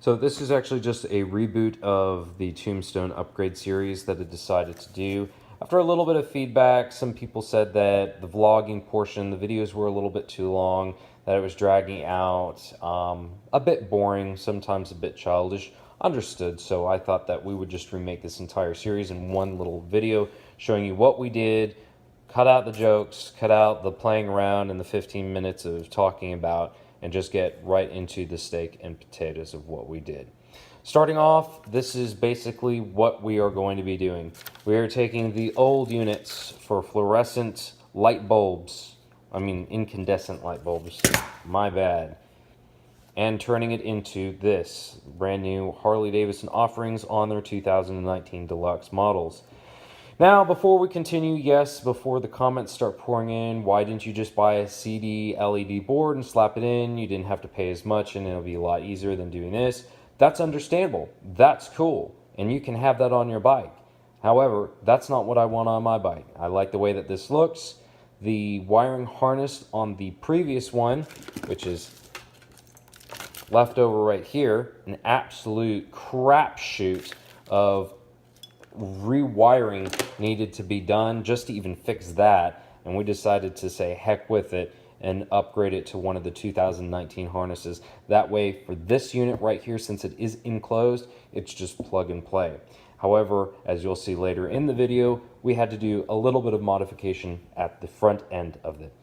So this is actually just a reboot of the Tombstone upgrade series that I decided to do. After a little bit of feedback, some people said that the vlogging portion, the videos were a little bit too long, that it was dragging out, a bit boring, sometimes a bit childish. Understood, so I thought that we would just remake this entire series in one little video showing you what we did, cut out the jokes, cut out the playing around and the 15 minutes of talking about, and just get right into the steak and potatoes of what we did. Starting off, this is basically what we are going to be doing. We are taking the old units for fluorescent light bulbs, incandescent light bulbs, my bad, and turning it into this brand new Harley-Davidson offerings on their 2019 Deluxe models. Now, before we continue, yes, before the comments start pouring in, why didn't you just buy a CD LED board and slap it in? You didn't have to pay as much and it'll be a lot easier than doing this. That's understandable. That's cool. And you can have that on your bike. However, that's not what I want on my bike. I like the way that this looks. The wiring harness on the previous one, which is left over right here, an absolute crapshoot of rewiring needed to be done just to even fix that, and we decided to say heck with it and upgrade it to one of the 2019 harnesses. That way, for this unit right here, since it is enclosed, it's just plug and play. However, as you'll see later in the video, we had to do a little bit of modification at the front end of it.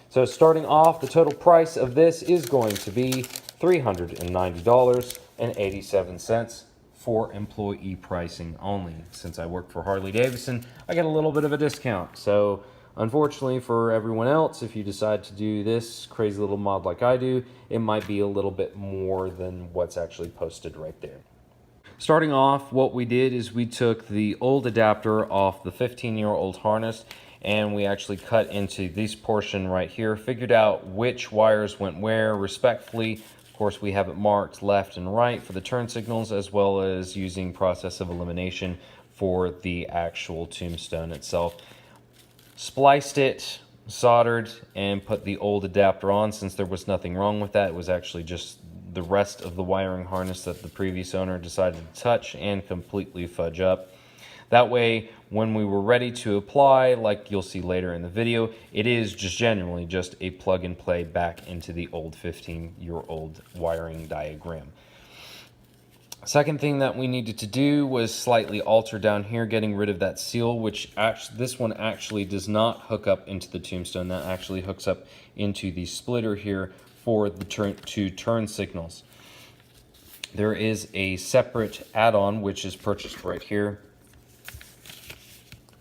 So starting off, the total price of this is going to be $390.87 for employee pricing only. Since I work for Harley-Davidson, I get a little bit of a discount. So unfortunately for everyone else, if you decide to do this crazy little mod like I do, it might be a little bit more than what's actually posted right there. Starting off, what we did is we took the old adapter off the 15-year-old harness and we actually cut into this portion right here, figured out which wires went where respectfully. Of course, we have it marked left and right for the turn signals, as well as using process of elimination for the actual Tombstone itself. Spliced it, soldered, and put the old adapter on. Since there was nothing wrong with that, it was actually just the rest of the wiring harness that the previous owner decided to touch and completely fudge up. That way, when we were ready to apply, like you'll see later in the video, it is just generally just a plug and play back into the old 15-year-old wiring diagram. Second thing that we needed to do was slightly alter down here, getting rid of that seal, which this one actually does not hook up into the Tombstone. That actually hooks up into the splitter here for the two turn signals. There is a separate add-on which is purchased right here,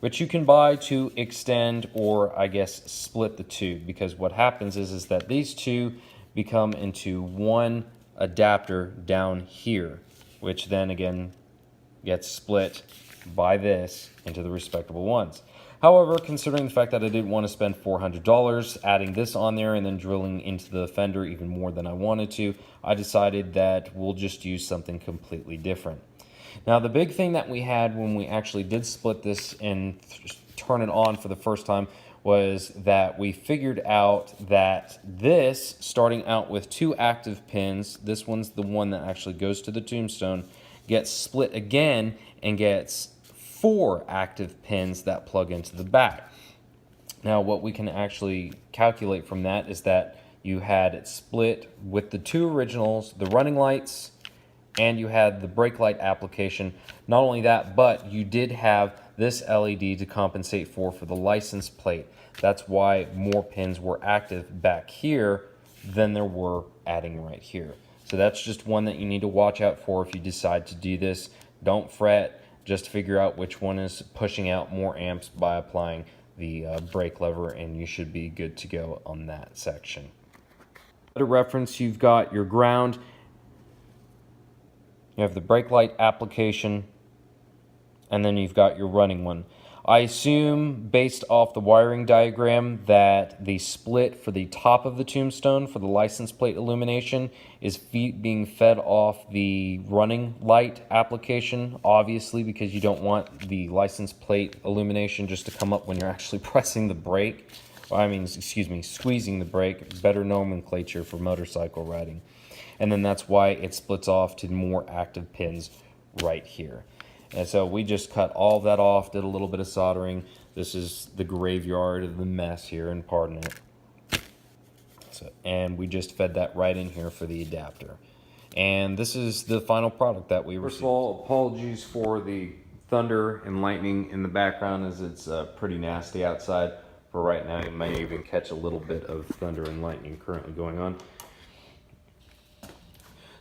which you can buy to extend or I guess split the two, because what happens is that these two become into one adapter down here, which then again gets split by this into the respectable ones. However, considering the fact that I didn't want to spend $400 adding this on there and then drilling into the fender even more than I wanted to, I decided that we'll just use something completely different. Now, the big thing that we had when we actually did split this and turn it on for the first time was that we figured out that this, starting out with 2 active pins, this one's the one that actually goes to the Tombstone, gets split again and gets 4 active pins that plug into the back. Now, what we can actually calculate from that is that you had it split with the 2 originals, the running lights, and you had the brake light application. Not only that, but you did have this LED to compensate for the license plate. That's why more pins were active back here than there were adding right here. So that's just one that you need to watch out for if you decide to do this. Don't fret, just figure out which one is pushing out more amps by applying the brake lever, and you should be good to go on that section. To reference, you've got your ground. You have the brake light application, and then you've got your running one. I assume, based off the wiring diagram, that the split for the top of the Tombstone for the license plate illumination is being fed off the running light application, obviously, because you don't want the license plate illumination just to come up when you're actually pressing the brake. Squeezing the brake, better nomenclature for motorcycle riding. and then that's why it splits off to more active pins right here. And so we just cut all that off, did a little bit of soldering. This is the graveyard of the mess here, and pardon it. So, and we just fed that right in here for the adapter. And this is the final product that we received. First of all, apologies for the thunder and lightning in the background, as it's pretty nasty outside for right now. You may even catch a little bit of thunder and lightning currently going on.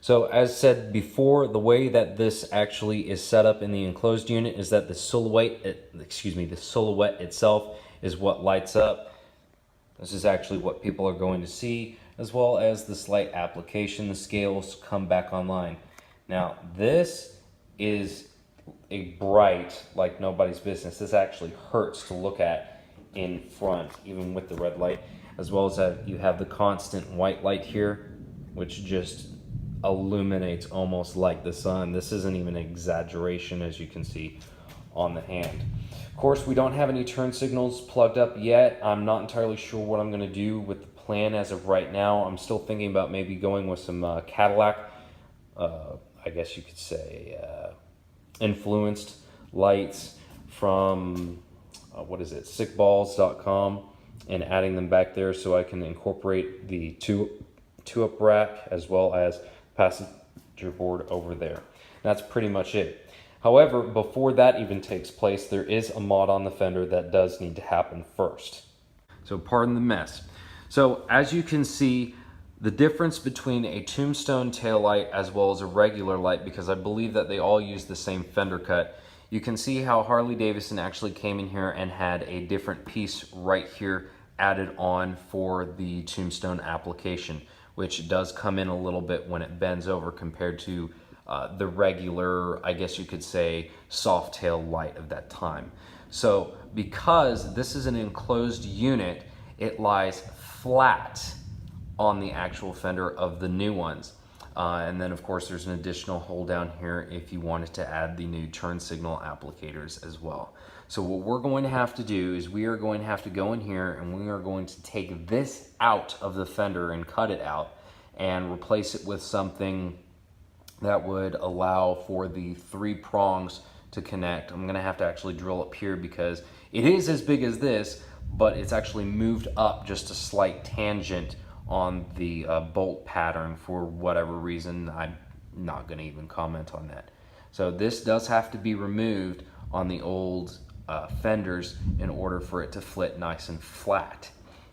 So as said before, the way that this actually is set up in the enclosed unit is that the silhouette itself is what lights up. This is actually what people are going to see, as well as the slight application. The scales come back online. Now, this is a bright like nobody's business. This actually hurts to look at in front, even with the red light, as well as that you have the constant white light here, which just illuminates almost like the sun. This isn't even an exaggeration, as you can see on the hand. Of course, we don't have any turn signals plugged up yet. I'm not entirely sure what I'm going to do with the plan as of right now. I'm still thinking about maybe going with some Cadillac, I guess you could say, influenced lights from, sickballs.com, and adding them back there so I can incorporate the two-up rack as well as passenger board over there. That's pretty much it. However, before that even takes place, there is a mod on the fender that does need to happen first. So pardon the mess. So as you can see, the difference between a Tombstone taillight as well as a regular light, because I believe that they all use the same fender cut, you can see how Harley-Davidson actually came in here and had a different piece right here added on for the Tombstone application, which does come in a little bit when it bends over compared to the regular, I guess you could say, soft tail light of that time. So because this is an enclosed unit, it lies flat on the actual fender of the new ones. And then of course there's an additional hole down here if you wanted to add the new turn signal applicators as well. So what we're going to have to do is we are going to have to go in here and we are going to take this out of the fender and cut it out and replace it with something that would allow for the 3 prongs to connect. I'm gonna have to actually drill up here because it is as big as this, but it's actually moved up just a slight tangent on the bolt pattern for whatever reason. I'm not gonna even comment on that. So this does have to be removed on the old fenders in order for it to flit nice and flat.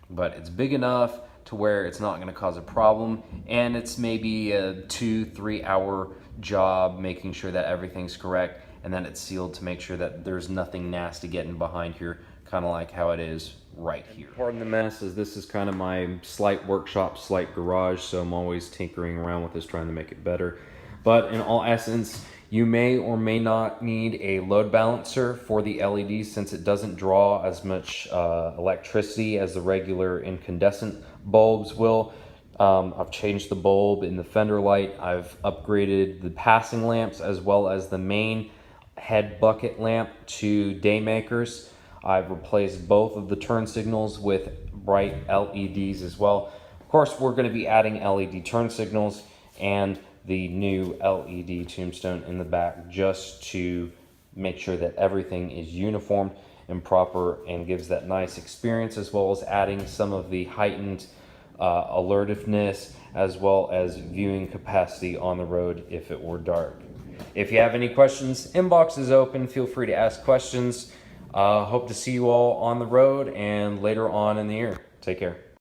But it's big enough to where it's not gonna cause a problem, and it's maybe a 2-3 hour job making sure that everything's correct, and then it's sealed to make sure that there's nothing nasty getting behind here, kind of like how it is right here. Pardon the mess, as this is kind of my slight workshop, slight garage, so I'm always tinkering around with this, trying to make it better. But in all essence, you may or may not need a load balancer for the LEDs, since it doesn't draw as much electricity as the regular incandescent bulbs will. I've changed the bulb in the fender light. I've upgraded the passing lamps as well as the main head bucket lamp to daymakers. I've replaced both of the turn signals with bright LEDs as well. Of course, we're going to be adding LED turn signals and the new LED Tombstone in the back, just to make sure that everything is uniform and proper and gives that nice experience, as well as adding some of the heightened alertiveness as well as viewing capacity on the road if it were dark. If you have any questions, inbox is open. Feel free to ask questions. Hope to see you all on the road and later on in the year. Take care.